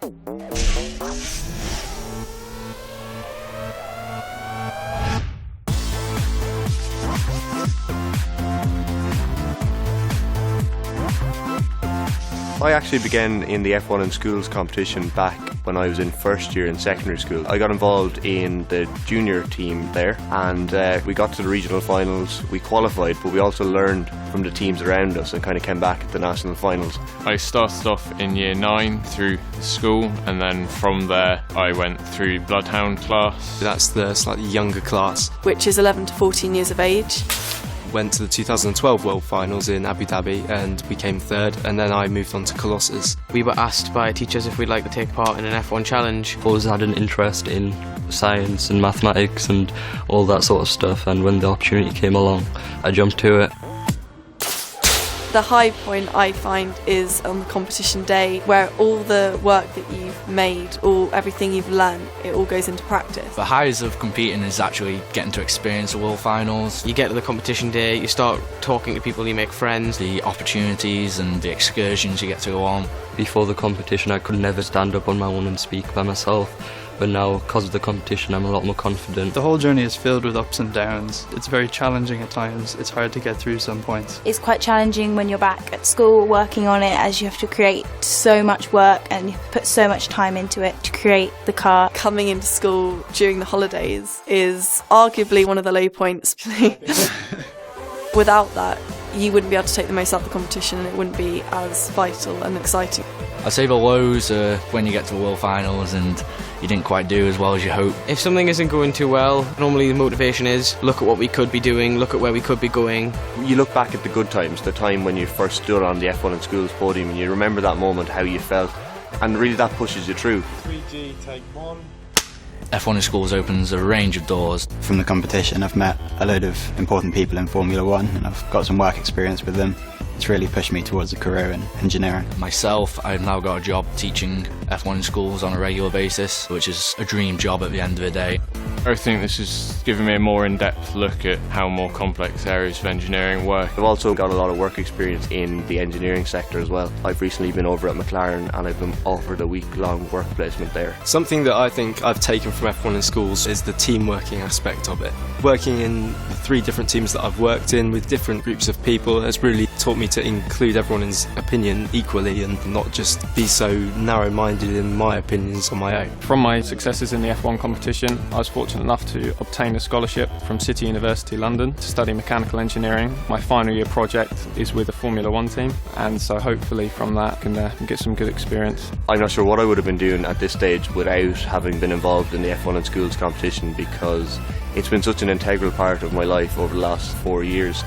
I actually began in the F1 in Schools competition back when I was in first year in secondary school. I got involved in the junior team there, and we got to the regional finals. We qualified, but we also learned from the teams around us and kind of came back at the national finals. I started off in year 9 through school, and then from there I went through Bloodhound class. That's the slightly younger class. Which is 11 to 14 years of age. Went to the 2012 World Finals in Abu Dhabi and became third, and then I moved on to Colossus. We were asked by teachers if we'd like to take part in an F1 challenge. I've always had an interest in science and mathematics and all that sort of stuff, and when the opportunity came along, I jumped to it. The high point I find is on the competition day, where all the work that you've made, everything you've learned, it all goes into practice. The highs of competing is actually getting to experience the World Finals. You get to the competition day, you start talking to people, you make friends. The opportunities and the excursions you get to go on. Before the competition I could never stand up on my own and speak by myself, but now because of the competition I'm a lot more confident. The whole journey is filled with ups and downs. It's very challenging at times. It's hard to get through some points. It's quite challenging when you're back at school working on it, as you have to create so much work and you put so much time into it to create the car. Coming into school during the holidays is arguably one of the low points. Without that, you wouldn't be able to take the most out of the competition, and it wouldn't be as vital and exciting. I'd say the lows are when you get to the World Finals and you didn't quite do as well as you hoped. If something isn't going too well, normally the motivation is look at what we could be doing, look at where we could be going. You look back at the good times, the time when you first stood on the F1 in Schools podium, and you remember that moment, how you felt, and really that pushes you through. 3G, take 1. F1 in Schools opens a range of doors. From the competition I've met a load of important people in Formula 1 and I've got some work experience with them. It's really pushed me towards a career in engineering. Myself, I've now got a job teaching F1 in schools on a regular basis, which is a dream job at the end of the day. I think this has given me a more in-depth look at how more complex areas of engineering work. I've also got a lot of work experience in the engineering sector as well. I've recently been over at McLaren and I've been offered a week-long work placement there. Something that I think I've taken from F1 in Schools is the team working aspect of it. Working in the 3 different teams that I've worked in with different groups of people has really taught me to include everyone's opinion equally and not just be so narrow-minded in my opinions on my own. From my successes in the F1 competition, I was fortunate enough to obtain a scholarship from City University London to study mechanical engineering. My final year project is with a Formula 1 team, and so hopefully from that I can get some good experience. I'm not sure what I would have been doing at this stage without having been involved in the F1 in Schools competition, because it's been such an integral part of my life over the last 4 years.